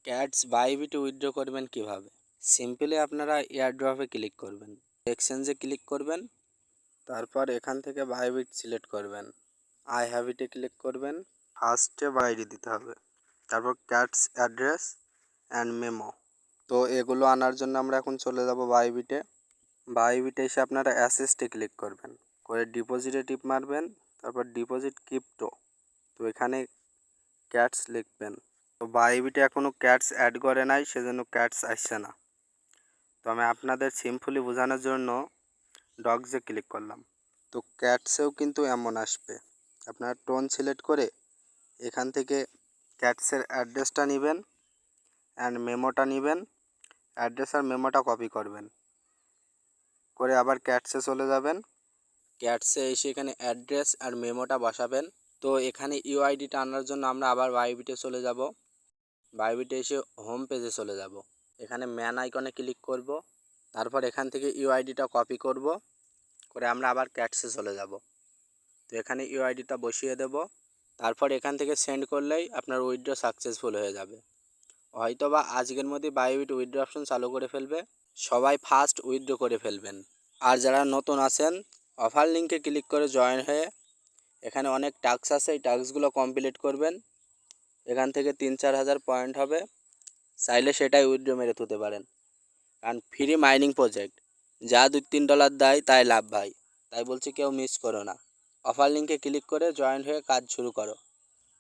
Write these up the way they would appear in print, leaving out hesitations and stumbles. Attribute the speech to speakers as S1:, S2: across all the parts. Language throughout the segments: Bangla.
S1: ক্যাটস বাইবিটে উইথড্র করবেন কিভাবে? সিম্পলি আপনারা এয়ারড্রপে ক্লিক করবেন, এক্সচেঞ্জে ক্লিক করবেন, তারপর এখান থেকে বাইবিট সিলেক্ট করবেন, আই হ্যাভ ইটে ক্লিক করবেন, ফার্স্টে বাইডি দিতে হবে, তারপর ক্যাটস অ্যাড্রেস অ্যান্ড মেমো। তো এগুলো আনার জন্য আমরা এখন চলে যাব বাইবিটে। বাইবিটে এসে আপনারা অ্যাসেস্টে ক্লিক করবেন, করে ডিপোজিটে টিপ মারবেন, তারপর ডিপোজিট ক্রিপ্টো। তো এখানে ক্যাটস লিখবেন। তো বাইবিটে এখনও ক্যাটস অ্যাড করে নাই, সেজন্য ক্যাটস আসছে না। তো আমি আপনাদের সিম্পলি বোঝানোর জন্য ডগসে ক্লিক করলাম। তো ক্যাটসেও কিন্তু এমন আসবে। আপনারা টোন সিলেক্ট করে এখান থেকে ক্যাটসের অ্যাড্রেসটা নেবেন অ্যান্ড মেমোটা নেবেন, অ্যাড্রেস আর মেমোটা কপি করবেন, করে আবার ক্যাটসে চলে যাবেন। ক্যাটসে এসে এখানে অ্যাড্রেস আর মেমোটা বসাবেন। তো এখানে ইউআইডিটা আনার জন্য আমরা আবার বাইবিটে চলে যাব। বাইবিটে এসে হোম পেজে চলে যাব, এখানে ম্যান আইকনে ক্লিক করব, তারপর এখান থেকে ইউআইডিটা কপি করব, করে আমরা আবার ক্যাটসে চলে যাব। তো এখানে ইউআইডিটা বসিয়ে দেব, তারপর এখান থেকে সেন্ড করলেই আপনার উইথড্র সাকসেসফুল হয়ে যাবে। হয়তোবা আজকের মধ্যে বাইবিট উইথড্র অপশন চালু করে ফেলবে, সবাই ফাস্ট উইথড্র করে ফেলবেন। আর যারা নতুন আছেন, অফার লিঙ্কে ক্লিক করে জয়েন হয়ে এখানে অনেক টাস্ক আছে, এই টাস্কগুলো কমপ্লিট করবেন। এখান থেকে 3-4 হাজার পয়েন্ট হবে, চাইলে সেটাই উইথড্র মেরে তুলতে পারেন। কারণ ফ্রি মাইনিং প্রজেক্ট, যা $2-3 দেয় তাই লাভ ভাই, তাই বলছি কেউ মিস করো না। অফার লিঙ্কে ক্লিক করে জয়েন হয়ে কাজ শুরু করো।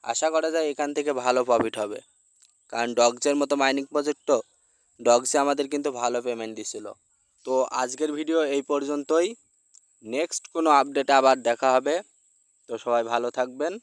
S1: আশা করা যায় এখান থেকে ভালো প্রফিট হবে, কারণ ডগসের মতো মাইনিং প্রজেক্ট তো, ডগসে আমাদের কিন্তু ভালো পেমেন্ট দিছিল। তো আজকের ভিডিও এই পর্যন্তই, নেক্সট কোনো আপডেটে আবার দেখা হবে। তো সবাই ভালো থাকবেন।